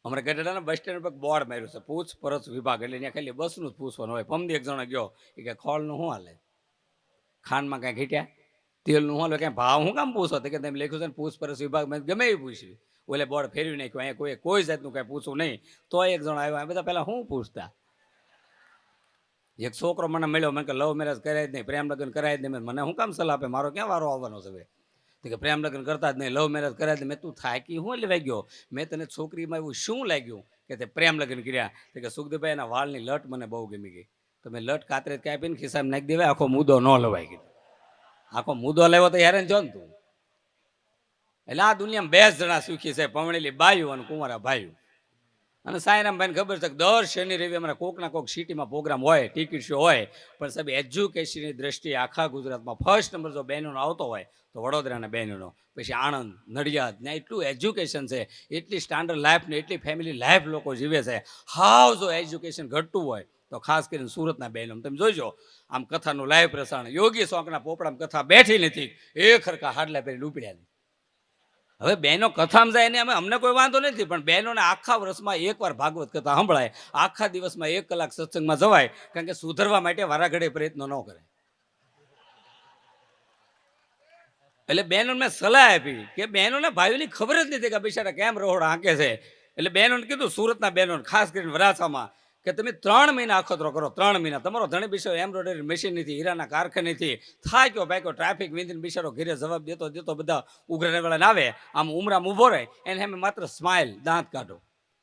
અમારે ગઢડાના bus stand પર board માર્યું છે પૂછપરછ વિભાગ, એટલે ત્યાં ખાલી બસનું જ પૂછવાનું હોય. પમદી એક જણો ગયો એ કે ખોળનું શું હાલે, ખાંડમાં કાંઈ ઘીટ્યા, તેલનું શું હાલે, કાંઈ ભાવ હું કામ પૂછો તો કે તમે લખ્યું છે ને પૂછપરછ વિભાગ, મેં ગમે એ પૂછ્યું. ઓલે બોર્ડ ફેરવી નાખ્યું, અહીંયા કોઈ જાતનું કાંઈ પૂછવું નહીં. તો એક જણો આવ્યો, આ બધા પહેલાં શું પૂછતા. એક છોકરો મને મળ્યો, મને કે લવ મેરેજ કરાય જ નહીં, પ્રેમ લગ્ન કરાય જ નહીં. મને શું કામ સલાહ આપે, મારો ક્યાં વારો આવવાનો છે? તો કે પ્રેમ લગ્ન કરતા જ નહીં, લવ મેરેજ કર્યા જ. મેં તું થાકી શું લેવાઈ ગયો, મેં તને છોકરીમાં એવું શું લાગ્યું કે તે પ્રેમ લગ્ન કર્યા? તો કે સુખદેવભાઈ એના વાળની લટ મને બહુ ગમી ગઈ. તો મેં લટ કાતરે ક્યાં આપીને ખિસ્સામાં નાખી દેવાય, આખો મુદ્દો ન લવાઈ ગયો. આખો મુદ્દો લેવો તો હેરાન છો ને તું. એટલે આ દુનિયામાં 2 જણા સુખી છે, પવણેલી બાયું અને કુંવારા ભાઈઓ. અને સાંઈરામભાઈને ખબર છે કે દર શનિ રવિ અમારા કોકના કોક સિટીમાં પ્રોગ્રામ હોય, ટિકિટ શો હોય. પણ સાહેબ એજ્યુકેશનની દ્રષ્ટિએ આખા ગુજરાતમાં ફર્સ્ટ નંબર જો બહેનોનો આવતો હોય તો વડોદરાના બહેનોનો, પછી આણંદ, નડિયાદ, ત્યાં એટલું એજ્યુકેશન છે, એટલી સ્ટાન્ડર્ડ લાઈફ ને એટલી ફેમિલી લાઈફ લોકો જીવે છે. હાવ જો એજ્યુકેશન ઘટતું હોય તો ખાસ કરીને સુરતના બહેનો તમે જોઈજો, આમ કથાનું લાઈવ પ્રસારણ, યોગી શોકના પોપડામાં કથા બેઠી નથી, એ ખરખા હાડલા પહેરી ઉપડ્યા નહીં. હવે બહેનો કથામાં જાય ને અમને કોઈ વાંધો નથી, પણ બહેનોને આખા વર્ષમાં એકવાર ભાગવત કથા સંભળાય, આખા દિવસમાં 1 કલાક સત્સંગમાં જવાય, કારણ કે સુધરવા માટે વારાઘડે પ્રયત્નો ન કરે. એટલે બહેનોને મેં સલાહ આપી કે બહેનોને ભાઈઓની ખબર જ નથી કે બિચારા કેમ રોડ હાંકે છે. એટલે બહેનોને કીધું, સુરતના બહેનોને ખાસ કરીને વરાછામાં, કે તમે 3 મહિના અખતરો કરો, 3 મહિના તમારો ધણી બિચારો એમ્બ્રોઇડરી મશીન નથી, હીરાના કારખાનેથી થાક્યો પાક્યો, ટ્રાફિક વિંધીને બિચારો ઘરે જવાબ દેતો બધા ઉઘરાણીવાળાને આવે, આમ ઉમરામાં ઊભો રહે, એને અમે માત્ર સ્માઇલ, દાંત કાઢો,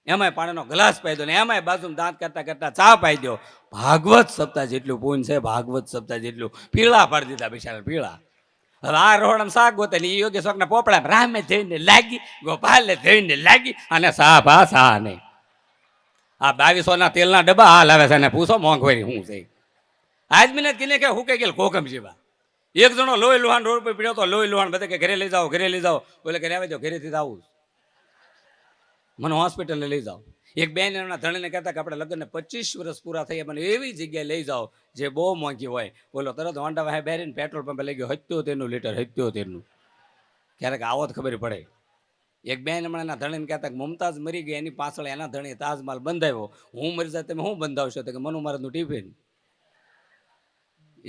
એમાંય પાણીનો ગ્લાસ પાઈ દો ને એમાંય બાજુમાં દાંત કરતા કરતા ચા પાઈ દો. ભાગવત સપ્તાહ જેટલું પૂન છે, ભાગવત સપ્તાહ જેટલું. પીળા પાડી દીધા બિચારા, પીળા. હવે આ રોહડામાં શાક ગોતે ને યોગ્ય શોકના પોપડા રામે જઈને લાગી, ગોપાલે જઈને લાગી, અને સા ભા સા નહીં. આ 2200ના તેલના ડબ્બા હાલ આવે છે, અને પૂછો મોંઘવારી શું છે. આજમીને કિને કે હું કે ગયેલ કોકમ જેવા. એક જણો લોહી લુહાણ રોડ પર પીડ્યો તો, લોહી લુહાણ બધા કે ઘરે લઈ જાઓ, ઘરે લઈ જાઓ. બોલે ઘરે આવી જાઓ, ઘરેથી આવું મને હોસ્પિટલે લઈ જાઓ. એક બેન એના ધણીને કહેતા કે આપણે લગ્નને 25 વર્ષ પૂરા થયા, મને એવી જગ્યાએ લઈ જાઓ જે બહુ મોંઘી હોય. બોલો તરત હોન્ડા વાહે બેરીને પેટ્રોલ પંપે લઈ ગયો, 77 લીટર, 77. ક્યારેક આવો જ ખબર પડે. એક બેન હમણાં એના ધણીને કહેતા કે મુમતાઝ મરી ગઈ, એની પાછળ એના ધણી તાજમહાલ બંધાવ્યો, હું મરી જાય તમે શું બંધાવશો? તો કે મનુ મહારાજનું ટિફિન.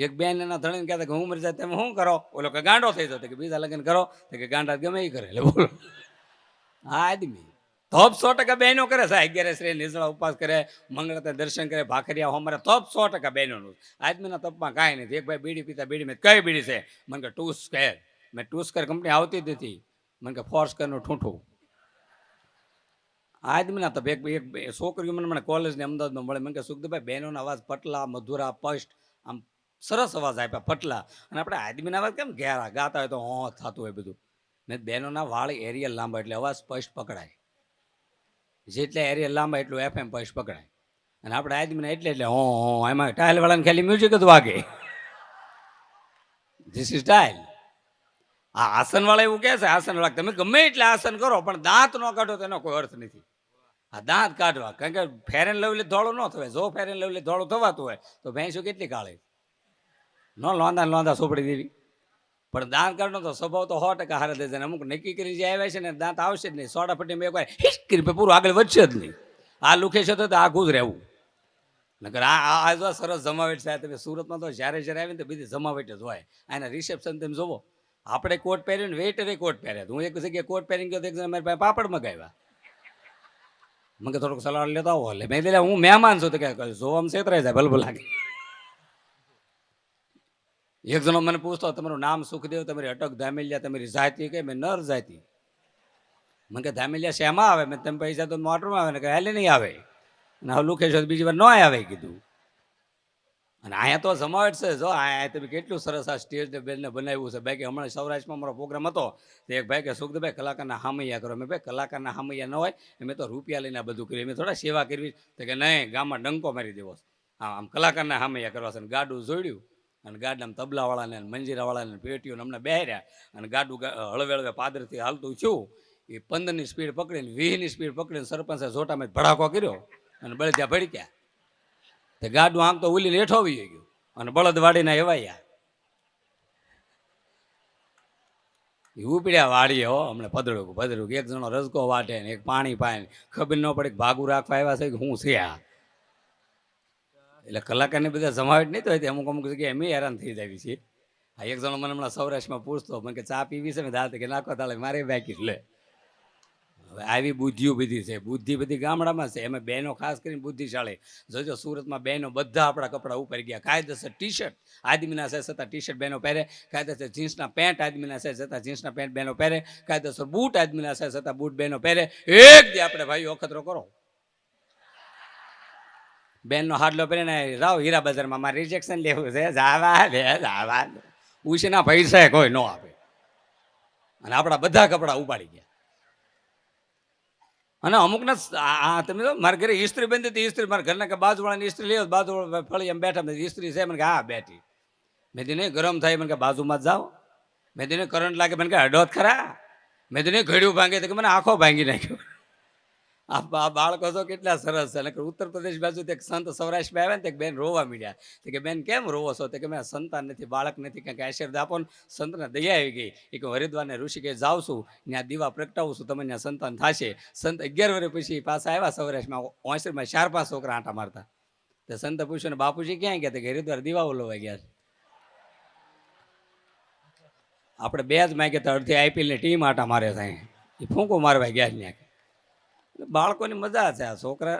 એક બેન એના ધણીને કહેતા કે હું મરી જાય તમે શું કરો? ઓલો કે ગાંડો થઈ જાવ, કે બીજા લગ્ન કરો, તો કે ગાંડા ગમે એ કરે. એટલે બોલો હા આદમી તોપ 100% બહેનો કરે છે. 11 શ્રી નિર્જળા ઉપવાસ કરે, મંગળતે દર્શન કરે, ભાખરિયા અમારે તોપ 100% બહેનોનું. આદમીના તપમાં કાંઈ નથી. એક ભાઈ બીડી પીતા, બીડી મેં કઈ બીડી છે? મને કે ટુસ્કેર. મેં ટુસ્કેર કંપની આવતી જ નથી. મને કે ફોર્સકેરનું ઠૂંઠું. આદમીના તપ. એક છોકરીઓ મને કોલેજને અમદાવાદમાં મળે, મને કે સુખદેવભાઈ બહેનોના અવાજ પટલા, મધુરા, સ્પષ્ટ, આમ સરસ અવાજ આપ્યા પટલા, અને આપણે આદમીના અવાજ કેમ ઘેરા ગાતા હોય તો થતું હોય બધું. ને બહેનોના વાળ એરિયલ લાંબા એટલે અવાજ સ્પષ્ટ પકડાય. જેટલા એરિયા લાંબા એટલું FM પૈસ પકડાય. અને આપણે આદમીને એટલે એમાં ટાઇલવાળાને ખાલી મ્યુઝિક જ વાગે. This is tile. આ આસનવાળા એવું કહે છે, આસનવાળા તમે ગમે એટલે આસન કરો પણ દાંત ન કાઢો તો એનો કોઈ અર્થ નથી. આ દાંત કાઢવા, કારણ કે ફેર એન્ડ લવલી ધોળું ન થવાય. જો ફેર એન્ડ લવલી ધોળું થવાતું હોય તો ભેંસો કેટલી કાળી ન લોંદા સોપડી દેવી. પણ દાંત કાઢનો તો સ્વભાવ તો 100% હારે દે છે. અમુક નક્કી કરી જે આવ્યા છે ને દાંત આવશે જ નહીં. સોડા ફટીમાં એકવાર હિસ્ટ પૂરું આગળ વધશે જ નહીં. આ લુખે છે તો આખું જ રહેવું. નકર આ જો સરસ જમાવેટ છે. તમે સુરતમાં તો જ્યારે આવીને તો બધી જમાવેટ જ હોય. આના રિસેપ્શન તમે જોવો, આપણે કોટ પહેર્યો ને વેઇટરે કોટ પહેર્યા. હું એક જગ્યાએ કોટ પહેરીને ગયો તો એક જણા મારી પાસે પાપડ મગાવ્યા. મને થોડુંક સલાડ લેતા આવો. એટલે મેં હું મહેમાન છું તો કે જોવામાં છેતરાઈ જાય, ભલભલ લાગે. એક જણો મને પૂછતો, તમારું નામ સુખદેવ, તમારી અટક ધામેલિયા, તમારી જાતિ કે? મેં નર જાતિ. મને કે ધામેલિયા શેમાં આવે? મેં તમે પૈસા તો મોટરમાં આવે ને? કે હાલે નહીં આવે. અને હવે લુખે છો બીજી વાર ન આવે કીધું. અને અહીંયા તો જમાવટ છે. જો અહીંયા તમે કેટલું સરસ આ સ્ટેજને બેનને બનાવ્યું છે. બાકી હમણાં સૌરાષ્ટ્રમાં અમારો પ્રોગ્રામ હતો તો એક ભાઈ કે સુખદેવભાઈ કલાકારના હામૈયા કરો. મેં ભાઈ કલાકારના હામૈયા ન હોય, મેં તો રૂપિયા લઈને બધું કર્યું, મેં થોડા સેવા કરવી. તો કે નહીં, ગામમાં ડંકો મારી દેવો. આમ કલાકારના હામૈયા કરવા છે. અને ગાડું જોડ્યું અને ગાડામાં તબલાવાળાને, મંજીરાવાળાને, પેટીઓને અમને બેહર્યા. અને ગાડું હળવે હળવે પાદરથી હાલતું થયું. એ 15ની સ્પીડ પકડીને 20ની સ્પીડ પકડીને સરપંચે જોટામાં ભડાકો કર્યો અને બળદ્યા ભડક્યા. તે ગાડું આમ તો ઉલીને હેઠો આવી ગયું અને બળદ વાડીને એવાયા. એ ઉપડ્યા વાળીએ હો હમણાં પધડું એક જણો રસકો વાટે ને એક પાણી પાય ને ખબર ન પડે કે ભાગું રાખવા આવ્યા છે કે હું છે આ. એટલે કલાકારને બધા જમાવટ નહીં તો હોય અમુક અમુક જગ્યાએ અમે હેરાન થઈ જાય છીએ. આ એક જણો મને હમણાં સૌરાષ્ટ્રમાં પૂછતો મને કે ચા પીવી છે ને દાંત કે નાખો તાલે મારે બાકી લે. હવે આવી બુદ્ધિઓ બધી છે, બુદ્ધિ બધી ગામડામાં છે, એમાં બહેનો ખાસ કરીને બુદ્ધિશાળી. જોજો સુરતમાં બહેનો બધા આપણા કપડા ઉપર ગયા, કાયદેસર ટી શર્ટ આદમીના છે છતાં ટી શર્ટ બહેનો પહેરે, કાયદેસર જીન્સના પેન્ટ આદમીના છે છતાં જીન્સના પેન્ટ બહેનો પહેરે, કાયદેસર બૂટ આદમીના છે છતાં બૂટ બહેનો પહેરે. એક દી આપણે ભાઈઓ અખતરો કરો, બેનનો હાડલો પહેરીને રાવ હીરા બજારમાં મારે રિજેક્શન લેવું છે, જાવા દે જાવા દે, ઉછીના પૈસા કોઈ ન આપે. અને આપણા બધા કપડા ઉપાડી ગયા. અને અમુકને તમે તો મારા ઘરે ઇસ્ત્રી બંધી હતી, ઇસ્ત્રી મારા ઘરના કે બાજુવાળાની ઇસ્ત્રી લઈ બાજુવાળા ફળી એમ બેઠા ઇસ્ત્રી છે મને કે હા બેઠી. મેં તેને ગરમ થાય મને કે બાજુમાં જ જાઓ, મેં તેને કરંટ લાગે મને કે અડોત ખરા, મેં તેને ઘડ્યું ભાંગે તો કે મને આખો ભાંગી નાખ્યો. આ બાળકો તો કેટલા સરસ છે. ઉત્તર પ્રદેશ બાજુ એક સંત સૌરાષ્ટ્રમાં આવ્યા ને એક બેન રોવા મીડ્યા કે બેન કેમ રોવો છો? કે મેં સંતાન નથી, બાળક નથી, કંઈક આશીર્વાદ આપો ને. સંતને દયા આવી ગઈ એ કે હરિદ્વારને ઋષિકેશ જાઉં છું, ત્યાં દીવા પ્રગટાવું છું, તમને ત્યાં સંતાન થશે. સંત 11 વર્ષ પછી પાછા આવ્યા સૌરાષ્ટ્રમાં, ઓસરીમાં 4-5 છોકરા આંટા મારતા. તો સંતે પૂછ્યું ને બાપુજી ક્યાં ગયા? કે હરિદ્વાર દીવાઓ લોવા ગયા છે. આપણે બે જ માગ્યા હતા, અડધી આઈપીએલની ટીમ આંટા મારે થાય, એ ફૂંકો મારવા ગયા ત્યાં. બાળકોની મજા છે. આ છોકરા